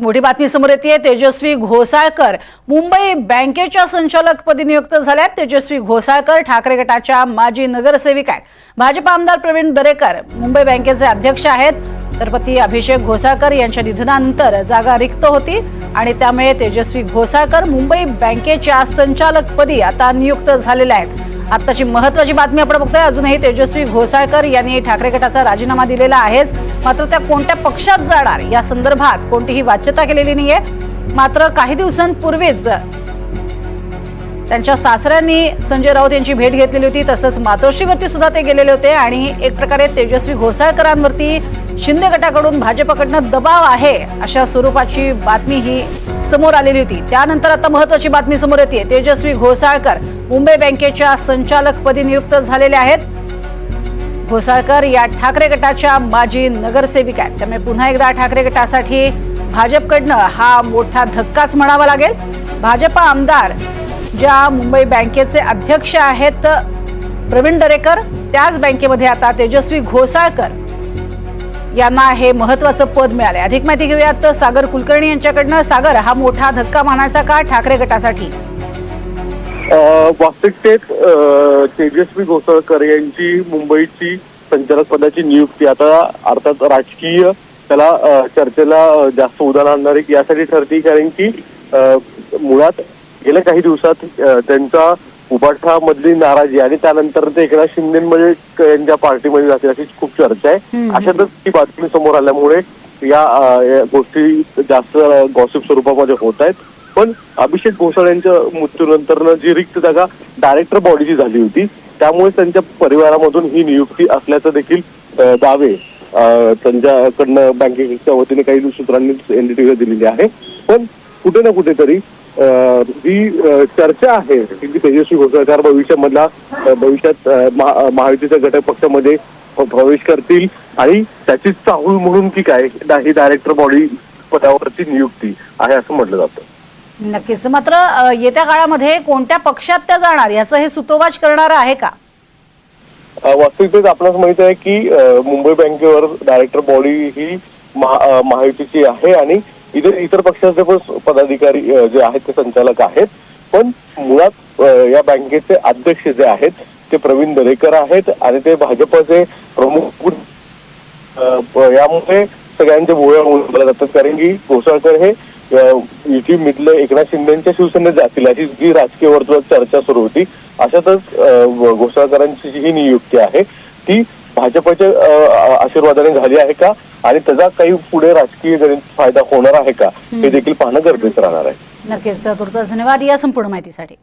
मोठी बातमी समोर येते। तेजस्वी घोसाळकर मुंबई बँकेच्या संचालकपदी नियुक्त झाल्यात। तेजस्वी घोसाळकर ठाकरे गटाच्या माजी नगरसेविका आहेत। भाजप आमदार प्रवीण दरेकर मुंबई बँकेचे अध्यक्ष आहेत। तर पती अभिषेक घोसाळकर यांच्या निधनानंतर जागा रिक्त होती आणि त्यामुळे तेजस्वी घोसाळकर मुंबई बँकेच्या संचालकपदी आता नियुक्त झालेले आहेत। आताची महत्त्वाची बातमी आपण बघतोय। अजूनही तेजस्वी घोसाळकर यांनी ठाकरे गटाचा राजीनामा दिलेला आहेच, मात्र त्या कोणत्या पक्षात जाणार या संदर्भात कोणतीही वाच्यता केलेली नाहीये। मात्र काही दिवसांपूर्वीच त्यांच्या सासऱ्यांनी संजय राऊत यांची भेट घेतलेली होती, तसंच मातोश्रीवरती सुद्धा ते गेलेले होते आणि एक प्रकारे तेजस्वी घोसाळकरांवरती शिंदे गटाकडून भाजपकडनं दबाव आहे अशा स्वरूपाची बातमी ही समोर आलेली होती। त्यानंतर आता महत्त्वाची बातमी समोर येते। तेजस्वी घोसाळकर मुंबई बँकेच्या संचालकपदी नियुक्त झालेले आहेत। घोसाळकर या ठाकरे गटाच्या माजी नगरसेविका आहेत, त्यामुळे पुन्हा एकदा ठाकरे गटासाठी भाजपकडनं हा मोठा धक्काच म्हणावा लागेल। भाजप आमदार ज्या मुंबई बँकेचे अध्यक्ष आहेत प्रवीण दरेकर, त्याच बँकेमध्ये आता तेजस्वी घोसाळकर यांना हे महत्त्वाचं पद मिळाले। अधिक माहिती घेऊयात सागर कुलकर्णी यांच्याकडनं। सागर, हा मोठा धक्का मानायचा का ठाकरे गटासाठी? वास्तविकतेत तेजस्वी घोसाळकर यांची मुंबईची संचालक पदाची नियुक्ती आता अर्थात राजकीय त्याला चर्चेला जास्त उधाण आणणारी यासाठी ठरते, कारण की मुळात गेल्या काही दिवसात त्यांचा उबाठा मधली नाराजी आणि त्यानंतर ते एकनाथ शिंदेमध्ये यांच्या पार्टीमध्ये जातील अशी खूप चर्चा आहे। अशातच ती बातमी समोर आल्यामुळे या गोष्टी जास्त गॉसिप स्वरूपामध्ये होत आहेत। पण अभिषेक घोसाळ यांच्या मृत्यूनंतर जी रिक्त जागा डायरेक्टर बॉडीची झाली होती, त्यामुळे त्यांच्या परिवारामधून ही नियुक्ती असल्याचं देखील दावे त्यांच्याकडनं बँकेच्या वतीने काही सूत्रांनी एनडीटीव्हीला दिलेली आहे। पण कुठे ना कुठेतरी ही चर्चा आहे की तेजस्वी घोसाळकर भविष्यात महायुतीच्या घटक पक्षामध्ये प्रवेश करतील आणि त्याची चाहूल म्हणून की काय ही डायरेक्टर बॉडी पदावरची नियुक्ती आहे असं म्हटलं जातं। नक्कीच, मात्र येत्या काळामध्ये कोणत्या पक्षात त्या जाणार याचं हे सुतोवाच करणार आहे का? वास्तविकतेत आपल्याला माहित आहे की मुंबई बँकेवर डायरेक्टर बॉडी ही महायुतीची आहे आणि इतर पक्षाचे पण पदाधिकारी जे आहेत ते संचालक आहेत। पण मुळात या बँकेचे अध्यक्ष जे आहेत ते प्रवीण दरेकर आहेत आणि ते भाजपचे प्रमुख। यामुळे सगळ्यांचे भोवया बोलले जातात, कारण की घोसाळकर हे युती मधले एकनाथ शिंदेच्या शिवसेनेत जातील अशी जी राजकीय वर्तुळात चर्चा सुरू होती। अशातच घोसाळकरांची जी ही नियुक्ती आहे ती भाजपच्या आशीर्वादाने झाली आहे का आणि त्याचा काही पुढे राजकीय फायदा होणार आहे का हे देखील पाहणं गरजेचं राहणार आहे। नक्कीच, तुर्तास धन्यवाद या संपूर्ण माहितीसाठी।